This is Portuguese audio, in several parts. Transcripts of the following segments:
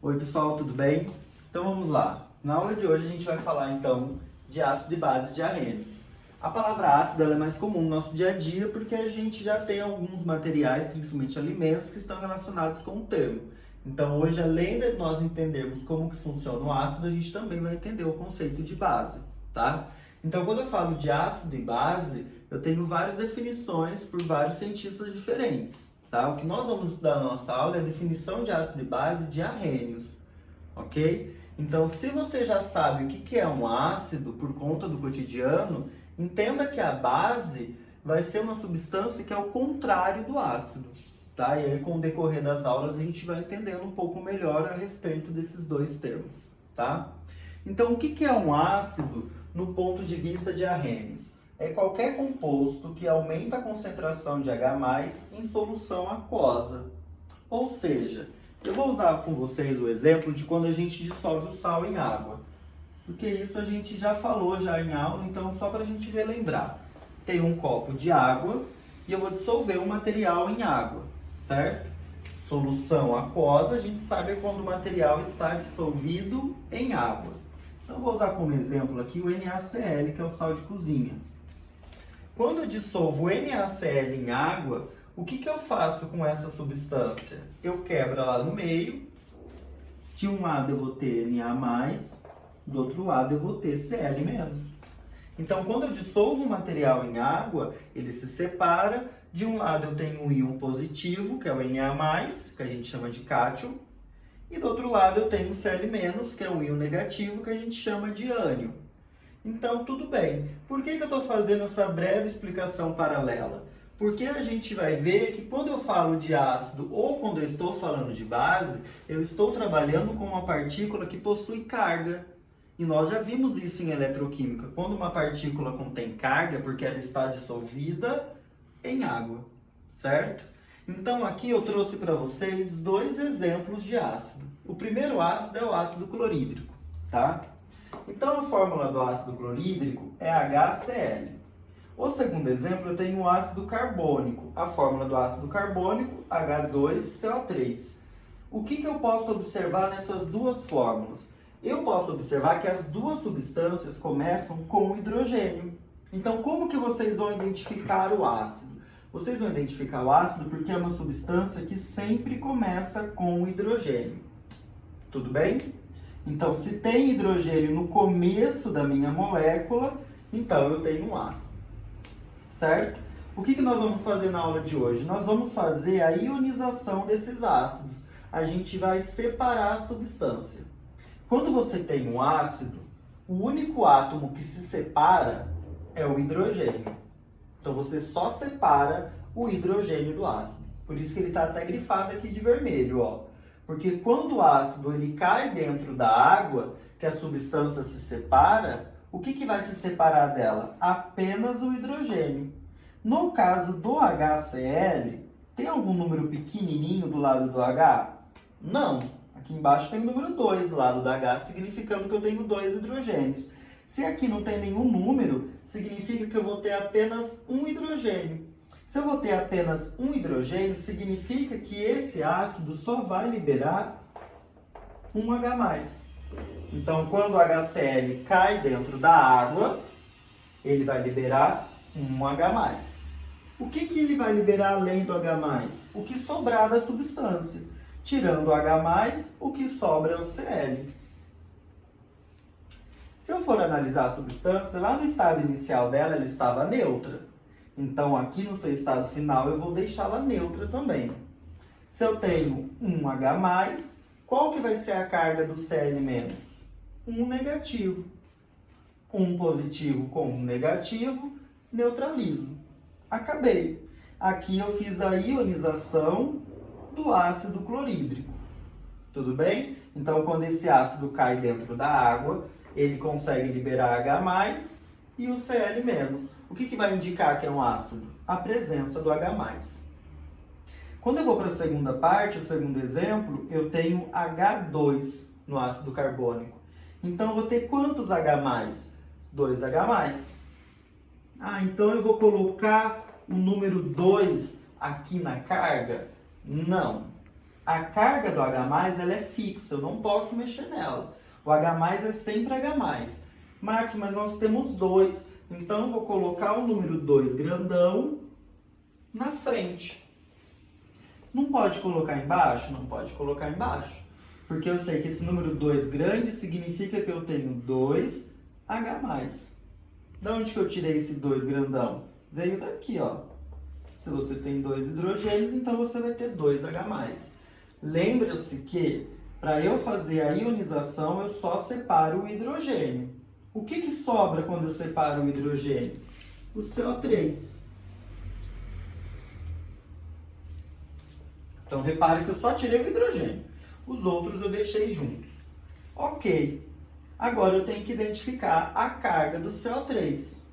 Oi pessoal, tudo bem? Então vamos lá. Na aula de hoje a gente vai falar então de ácido e base de arrenos. A palavra ácido ela é mais comum no nosso dia a dia porque a gente já tem alguns materiais, principalmente alimentos, que estão relacionados com o termo. Então hoje, além de nós entendermos como que funciona o ácido, a gente também vai entender o conceito de base, tá? Então quando eu falo de ácido e base, eu tenho várias definições por vários cientistas diferentes. Tá? O que nós vamos estudar na nossa aula é a definição de ácido e base de arrênios, ok? Então, se você já sabe o que é um ácido por conta do cotidiano, entenda que a base vai ser uma substância que é o contrário do ácido, tá? E aí, com o decorrer das aulas, a gente vai entendendo um pouco melhor a respeito desses dois termos, tá? Então, o que é um ácido no ponto de vista de arrênios? É qualquer composto que aumenta a concentração de H+, em solução aquosa. Ou seja, eu vou usar com vocês o exemplo de quando a gente dissolve o sal em água. Porque isso a gente já falou já em aula, então só para a gente relembrar. Tem um copo de água e eu vou dissolver o material em água, certo? Solução aquosa, a gente sabe quando o material está dissolvido em água. Então, eu vou usar como exemplo aqui o NaCl, que é o sal de cozinha. Quando eu dissolvo NaCl em água, o que eu faço com essa substância? Eu quebro ela no meio, de um lado eu vou ter Na+, do outro lado eu vou ter Cl-. Então, quando eu dissolvo o material em água, ele se separa, de um lado eu tenho o íon positivo, que é o Na+, que a gente chama de cátion, e do outro lado eu tenho o Cl-, que é o íon negativo, que a gente chama de ânion. Então, tudo bem. Por que eu estou fazendo essa breve explicação paralela? Porque a gente vai ver que quando eu falo de ácido ou quando eu estou falando de base, eu estou trabalhando com uma partícula que possui carga. E nós já vimos isso em eletroquímica. Quando uma partícula contém carga, porque ela está dissolvida em água, certo? Então, aqui eu trouxe para vocês dois exemplos de ácido. O primeiro ácido é o ácido clorídrico, tá? Então, a fórmula do ácido clorídrico é HCl. O segundo exemplo, eu tenho o ácido carbônico. A fórmula do ácido carbônico, H2CO3. O que eu posso observar nessas duas fórmulas? Eu posso observar que as duas substâncias começam com hidrogênio. Então, como que vocês vão identificar o ácido? Vocês vão identificar o ácido porque é uma substância que sempre começa com hidrogênio. Tudo bem? Então, se tem hidrogênio no começo da minha molécula, então eu tenho um ácido, certo? O que nós vamos fazer na aula de hoje? Nós vamos fazer a ionização desses ácidos. A gente vai separar a substância. Quando você tem um ácido, o único átomo que se separa é o hidrogênio. Então, você só separa o hidrogênio do ácido. Por isso que ele está até grifado aqui de vermelho, ó. Porque quando o ácido ele cai dentro da água, que a substância se separa, o que vai se separar dela? Apenas o hidrogênio. No caso do HCl, tem algum número pequenininho do lado do H? Não. Aqui embaixo tem o número 2 do lado do H, significando que eu tenho 2 hidrogênios. Se aqui não tem nenhum número, significa que eu vou ter apenas um hidrogênio. Se eu vou ter apenas um hidrogênio, significa que esse ácido só vai liberar um H+. Então, quando o HCl cai dentro da água, ele vai liberar um H+. O que ele vai liberar além do H+? O que sobrar da substância. Tirando o H+, o que sobra é o Cl. Se eu for analisar a substância, lá no estado inicial dela, ela estava neutra. Então, aqui no seu estado final, eu vou deixá-la neutra também. Se eu tenho um H+, qual que vai ser a carga do Cl-? Um negativo. Um positivo com um negativo, neutralizo. Acabei. Aqui eu fiz a ionização do ácido clorídrico. Tudo bem? Então, quando esse ácido cai dentro da água, ele consegue liberar H+, e o Cl-. O que vai indicar que é um ácido? A presença do H+. Quando eu vou para a segunda parte, o segundo exemplo, eu tenho H2 no ácido carbônico. Então, eu vou ter quantos H+? 2H+. Então eu vou colocar o número 2 aqui na carga? Não. A carga do H+, ela é fixa, eu não posso mexer nela. O H+ é sempre H+. Marcos, mas nós temos 2, então eu vou colocar o número 2 grandão na frente. Não pode colocar embaixo? Não pode colocar embaixo. Porque eu sei que esse número 2 grande significa que eu tenho 2H+. De onde que eu tirei esse 2 grandão? Veio daqui, ó. Se você tem 2 hidrogênios, então você vai ter 2H+. Lembra-se que, para eu fazer a ionização, eu só separo o hidrogênio. O que sobra quando eu separo o hidrogênio? O CO3. Então, repare que eu só tirei o hidrogênio. Os outros eu deixei juntos. Ok. Agora eu tenho que identificar a carga do CO3.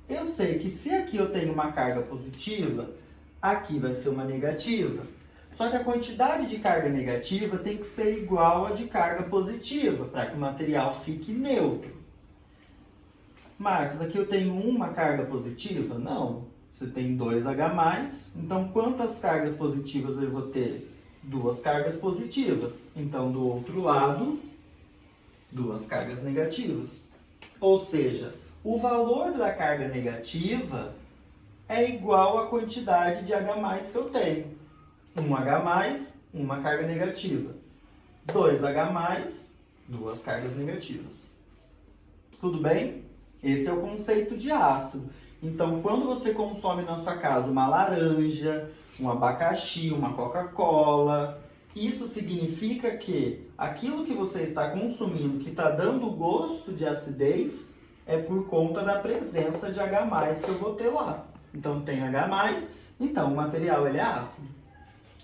Eu sei que se aqui eu tenho uma carga positiva, aqui vai ser uma negativa. Só que a quantidade de carga negativa tem que ser igual à de carga positiva, para que o material fique neutro. Marcos, aqui eu tenho uma carga positiva? Não. Você tem 2H+, então quantas cargas positivas eu vou ter? 2 cargas positivas. Então, do outro lado, 2 cargas negativas. Ou seja, o valor da carga negativa é igual à quantidade de H+ que eu tenho. 1H+, uma carga negativa. 2H+, 2 cargas negativas. Tudo bem? Esse é o conceito de ácido. Então, quando você consome na sua casa uma laranja, um abacaxi, uma Coca-Cola, isso significa que aquilo que você está consumindo, que está dando gosto de acidez, é por conta da presença de H+ que eu vou ter lá. Então, tem H+, então o material ele é ácido.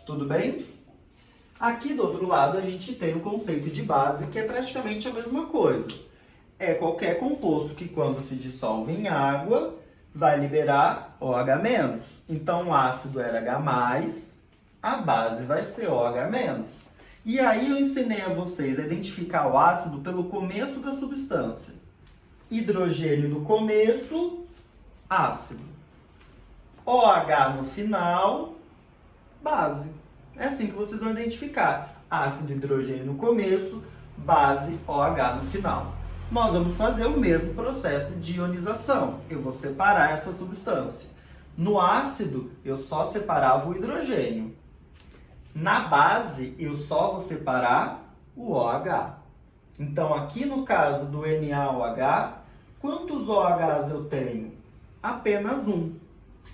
Tudo bem? Aqui do outro lado, a gente tem o conceito de base, que é praticamente a mesma coisa. É qualquer composto que, quando se dissolve em água, vai liberar OH-. Então, o ácido era H+, a base vai ser OH-. E aí eu ensinei a vocês a identificar o ácido pelo começo da substância. Hidrogênio no começo, ácido. OH no final, base. É assim que vocês vão identificar. Ácido, hidrogênio no começo, base, OH no final. Nós vamos fazer o mesmo processo de ionização. Eu vou separar essa substância. No ácido, eu só separava o hidrogênio. Na base, eu só vou separar o OH. Então, aqui no caso do NaOH, quantos OHs eu tenho? Apenas um.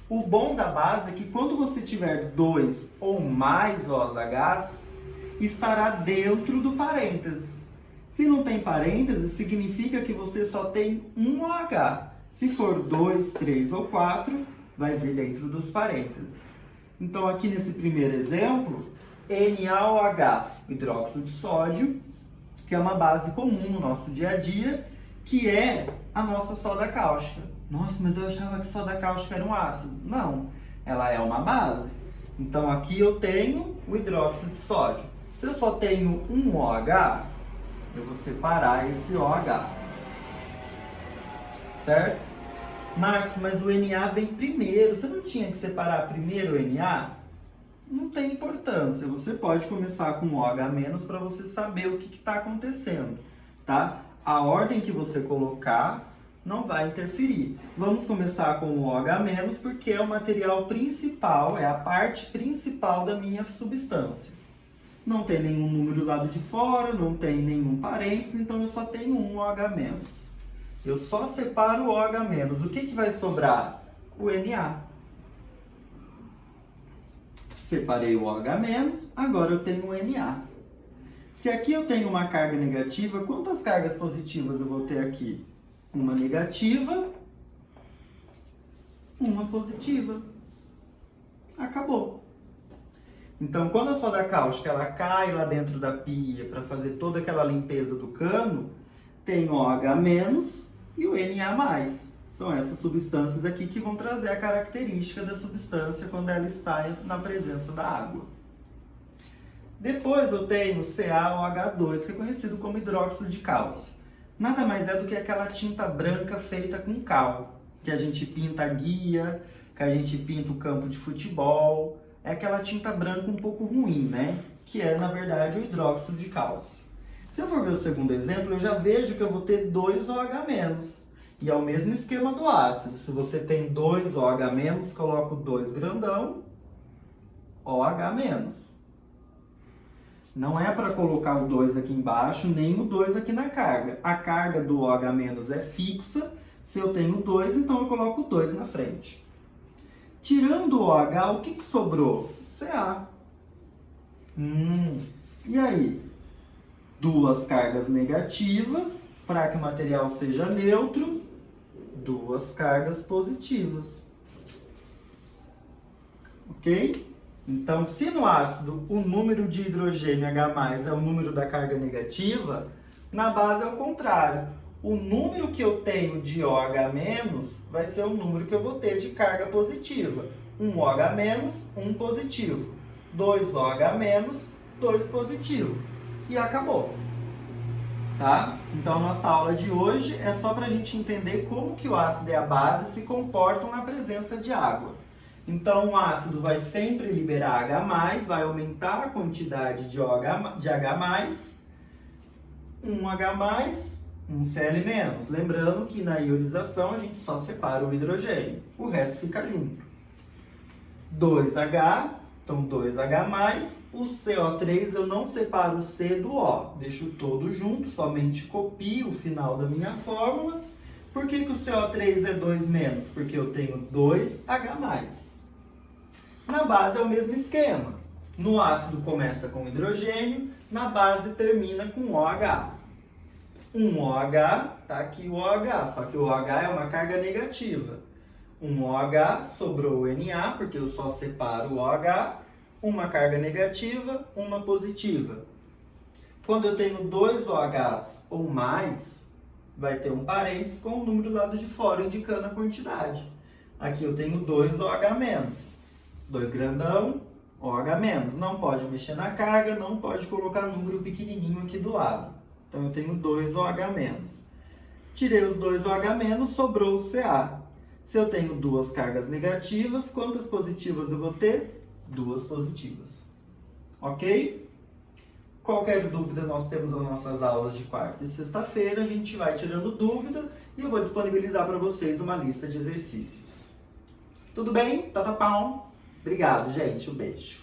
O bom da base é que quando você tiver 2 ou mais OHs, estará dentro do parênteses. Se não tem parênteses, significa que você só tem um OH. Se for 2, 3 ou 4, vai vir dentro dos parênteses. Então, aqui nesse primeiro exemplo, NaOH, hidróxido de sódio, que é uma base comum no nosso dia a dia, que é a nossa soda cáustica. Nossa, mas eu achava que soda cáustica era um ácido. Não, ela é uma base. Então, aqui eu tenho o hidróxido de sódio. Se eu só tenho um OH, eu vou separar esse OH. Certo? Marcos, mas o Na vem primeiro. Você não tinha que separar primeiro o Na? Não tem importância. Você pode começar com OH- para você saber o que está acontecendo. Tá? A ordem que você colocar não vai interferir. Vamos começar com o OH- porque é o material principal, é a parte principal da minha substância. Não tem nenhum número do lado de fora, não tem nenhum parênteses, então eu só tenho um OH-. Eu só separo o OH-. O que vai sobrar? O Na. Separei o OH-, agora eu tenho o Na. Se aqui eu tenho uma carga negativa, quantas cargas positivas eu vou ter aqui? Uma negativa, uma positiva. Acabou. Então, quando a soda cáustica ela cai lá dentro da pia para fazer toda aquela limpeza do cano, tem o OH- e o Na+. São essas substâncias aqui que vão trazer a característica da substância quando ela está na presença da água. Depois eu tenho CaOH2, que é conhecido como hidróxido de cálcio. Nada mais é do que aquela tinta branca feita com cal, que a gente pinta a guia, que a gente pinta o campo de futebol. É aquela tinta branca um pouco ruim, né? que é, na verdade, o hidróxido de cálcio. Se eu for ver o segundo exemplo, eu já vejo que eu vou ter 2 OH-. E é o mesmo esquema do ácido. Se você tem 2 OH-, coloco 2 grandão, OH-. Não é para colocar o 2 aqui embaixo, nem o 2 aqui na carga. A carga do OH- é fixa. Se eu tenho 2, então eu coloco 2 na frente. Tirando o OH, o que sobrou? Ca. E aí? 2 cargas negativas, para que o material seja neutro, 2 cargas positivas. Ok? Então, se no ácido o número de hidrogênio H+, é o número da carga negativa, na base é o contrário. O número que eu tenho de OH- vai ser o número que eu vou ter de carga positiva. 1 OH-, 1 positivo. 2 OH-, 2 positivo. E acabou. Tá? Então, a nossa aula de hoje é só para a gente entender como que o ácido e a base se comportam na presença de água. Então, o ácido vai sempre liberar H+, vai aumentar a quantidade de H+, um H+, um Cl-. Lembrando que na ionização a gente só separa o hidrogênio, o resto fica junto. 2H, então 2H+, o CO3 eu não separo o C do O, deixo todo junto, somente copio o final da minha fórmula. Por que que o CO3 é 2-? Porque eu tenho 2H+. Na base é o mesmo esquema. No ácido começa com hidrogênio, na base termina com OH. Um OH, tá aqui o OH, só que o OH é uma carga negativa. Um OH, sobrou o Na, porque eu só separo o OH, uma carga negativa, uma positiva. Quando eu tenho 2 OHs ou mais, vai ter um parênteses com o número do lado de fora, indicando a quantidade. Aqui eu tenho 2 OH-. 2 grandão, OH-. Não pode mexer na carga, não pode colocar número pequenininho aqui do lado. Então, eu tenho 2 OH-. Tirei os 2 OH-, sobrou o Ca. Se eu tenho 2 cargas negativas, quantas positivas eu vou ter? 2 positivas. Ok? Qualquer dúvida, nós temos as nossas aulas de quarta e sexta-feira. A gente vai tirando dúvida e eu vou disponibilizar para vocês uma lista de exercícios. Tudo bem? Tá, tá, pão. Obrigado, gente. Um beijo.